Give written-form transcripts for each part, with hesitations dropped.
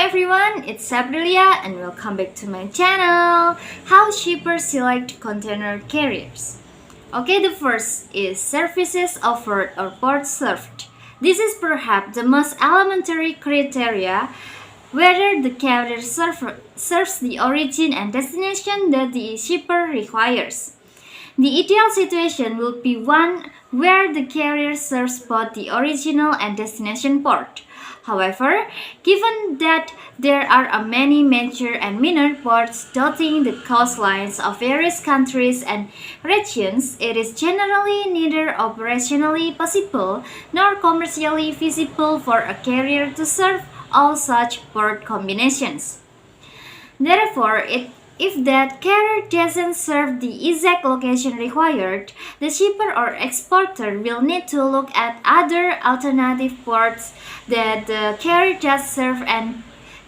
everyone, it's Aprilia and welcome back to my channel. How shippers select container carriers. Okay, the first is services offered or port served. This is perhaps the most elementary criteria whether the carrier serves the origin and destination that the shipper requires. The ideal situation would be one where the carrier serves both the original and destination port. However, given that there are many major and minor ports dotting the coastlines of various countries and regions, it is generally neither operationally possible nor commercially feasible for a carrier to serve all such port combinations. Therefore, if that carrier doesn't serve the exact location required, the shipper or exporter will need to look at other alternative ports that the carrier does serve and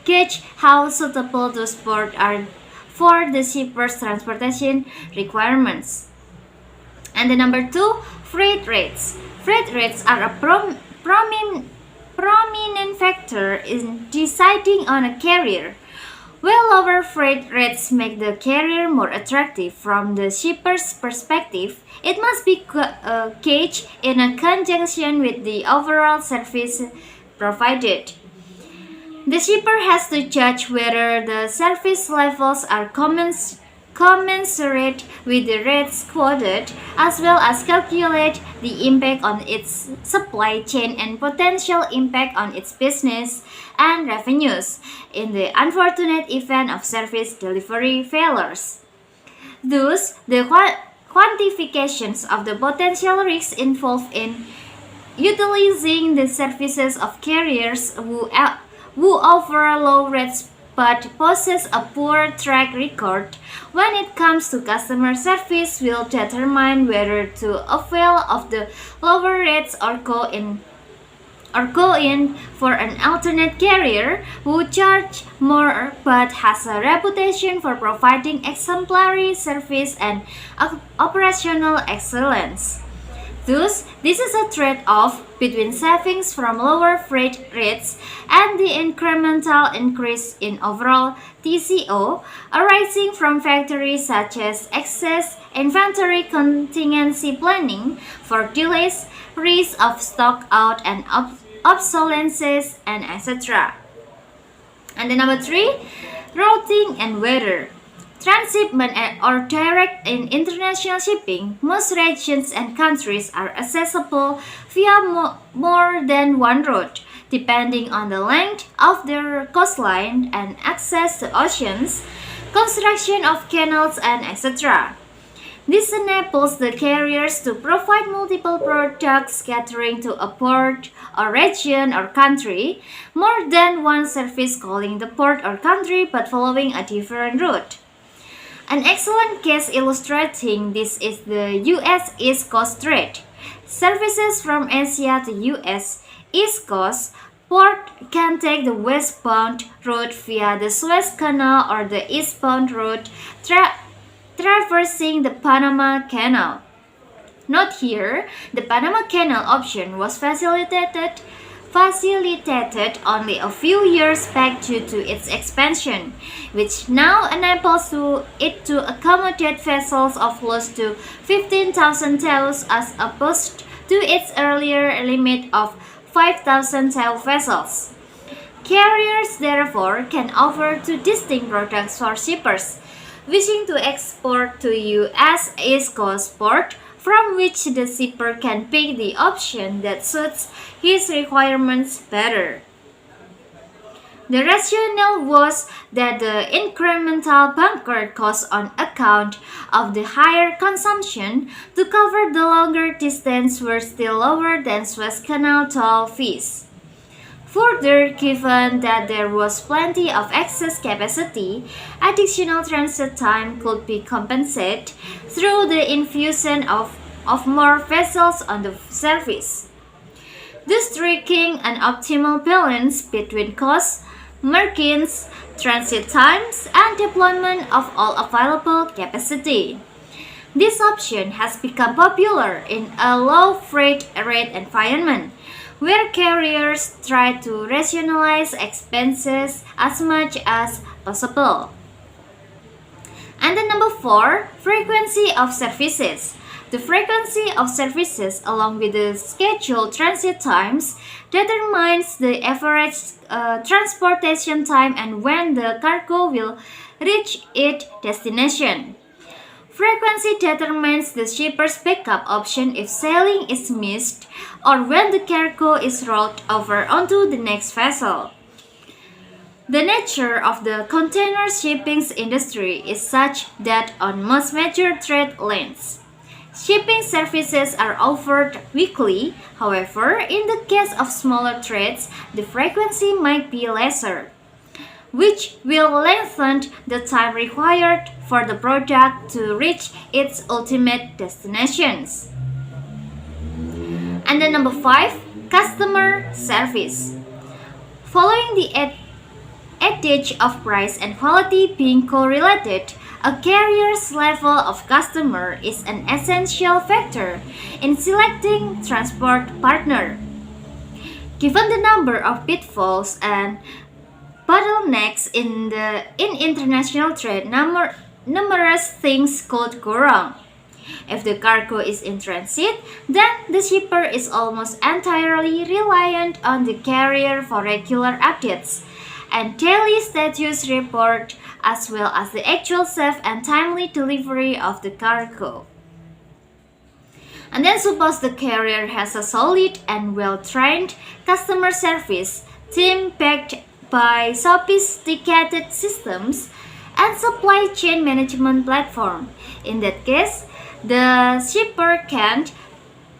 gauge how suitable those ports are for the shipper's transportation requirements. And the number 2, freight rates. Freight rates are a prominent factor in deciding on a carrier. While lower freight rates make the carrier more attractive from the shipper's perspective, it must be gauged in a conjunction with the overall service provided. The shipper has to judge whether the service levels are commensurate with the rates quoted, as well as calculate the impact on its supply chain and potential impact on its business and revenues in the unfortunate event of service delivery failures. Thus, the quantifications of the potential risks involved in utilizing the services of carriers who offer low rates but possess a poor track record when it comes to customer service will determine whether to avail of the lower rates or go in for an alternate carrier who charge more but has a reputation for providing exemplary service and operational excellence. Thus, this is a trade-off between savings from lower freight rates and the incremental increase in overall TCO arising from factors such as excess inventory contingency planning for delays, risk of stock out and obsolescence, and etc. And the number 3, routing and weather. Transshipment or direct in international shipping, most regions and countries are accessible via more than one route, depending on the length of their coastline and access to oceans, construction of canals, and etc. This enables the carriers to provide multiple products catering to a port or region or country, more than one service calling the port or country but following a different route. An excellent case illustrating this is the U.S. East Coast trade. Services from Asia to U.S. East Coast port can take the westbound route via the Suez Canal or the eastbound route traversing the Panama Canal. Note here, the Panama Canal option was facilitated only a few years back due to its expansion, which now enables it to accommodate vessels of close to 15,000 TEUs as opposed to its earlier limit of 5,000 TEU vessels. Carriers therefore can offer two distinct products for shippers wishing to export to U.S. East Coast port, from which the shipper can pick the option that suits his requirements better. The rationale was that the incremental bunker cost on account of the higher consumption to cover the longer distance were still lower than Suez Canal toll fees. Further, given that there was plenty of excess capacity, additional transit time could be compensated through the infusion of more vessels on the service, thus striking an optimal balance between costs, margins, transit times, and deployment of all available capacity. This option has become popular in a low freight rate environment, where carriers try to rationalize expenses as much as possible. And then number 4, frequency of services. The frequency of services along with the scheduled transit times determines the average transportation time and when the cargo will reach its destination. Frequency determines the shipper's backup option if sailing is missed or when the cargo is rolled over onto the next vessel. The nature of the container shipping industry is such that on most major trade lanes, shipping services are offered weekly. However, in the case of smaller trades, the frequency might be lesser, which will lengthen the time required for the product to reach its ultimate destinations. And then number 5, customer service. Following the adage of price and quality being correlated, a carrier's level of customer is an essential factor in selecting transport partner. Given the number of pitfalls and bottlenecks in international trade, numerous things could go wrong. If the cargo is in transit, then the shipper is almost entirely reliant on the carrier for regular updates and daily status report, as well as the actual safe and timely delivery of the cargo. And then suppose the carrier has a solid and well-trained customer service team backed by sophisticated systems and supply chain management platform. In that case, the shipper can,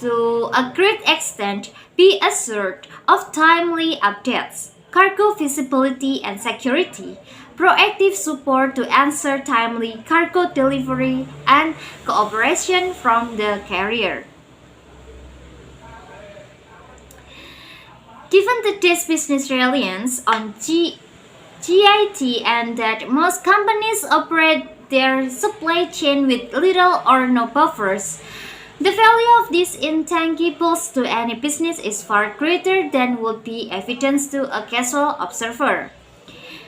to a great extent, be assured of timely updates, cargo visibility and security, proactive support to answer timely cargo delivery, and cooperation from the carrier. Given today's business reliance on GIT and that most companies operate their supply chain with little or no buffers, the value of these intangibles to any business is far greater than would be evident to a casual observer.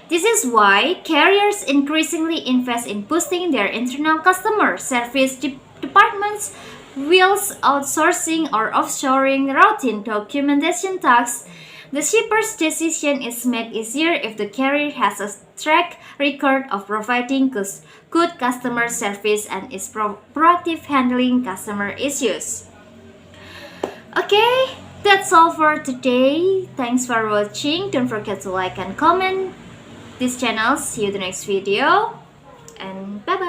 This is why carriers increasingly invest in boosting their internal customer service departments, whilst outsourcing or offshoring routine documentation tasks. The shipper's decision is made easier if the carrier has a track record of providing good customer service and is proactive handling customer issues. Okay, that's all for today. Thanks for watching. Don't forget to like and comment this channel. See you in the next video. And bye bye.